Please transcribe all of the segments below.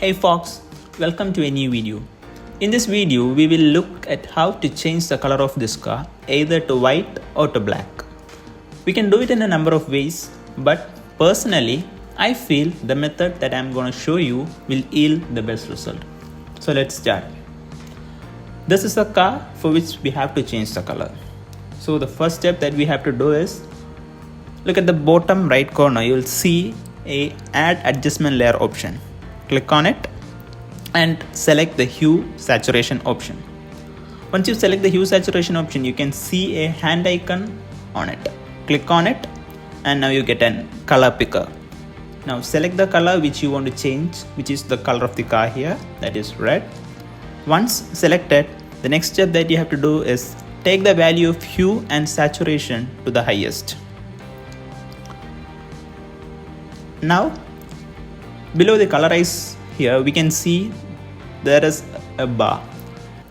Hey Fox, welcome to a new video. In this video, we will look at how to change the color of this car either to white or to black. We can do it in a number of ways, but personally, I feel the method that I'm going to show you will yield the best result. So let's start. This is a car for which we have to change the color. So the first step that we have to do is look at the bottom right corner. You'll see a add adjustment layer option. Click on it and select the hue saturation option. Once you select the hue saturation option, you can see a hand icon on it. Click on it and now you get a color picker. Now select the color which you want to change, which is the color of the car here, that is red. Once selected, the next step that you have to do is take the value of hue and saturation to the highest. Now below the colorize here, we can see there is a bar.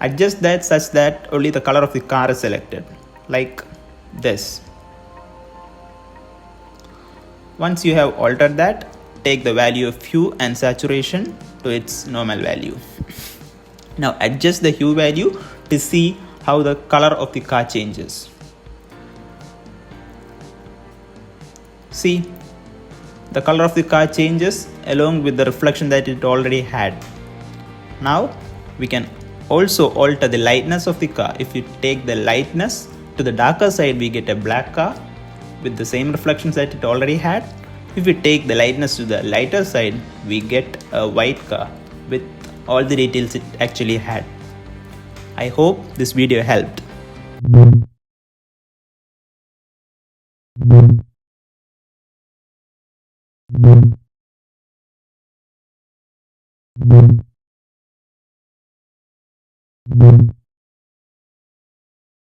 Adjust that such that only the color of the car is selected, like this. Once you have altered that, take the value of hue and saturation to its normal value. Now adjust the hue value to see how the color of the car changes. See, the color of the car changes along with the reflection that it already had. Now we can also alter the lightness of the car. If you take the lightness to the darker side, we get a black car with the same reflections that it already had. If we take the lightness to the lighter side, we get a white car with all the details it actually had. I hope this video helped.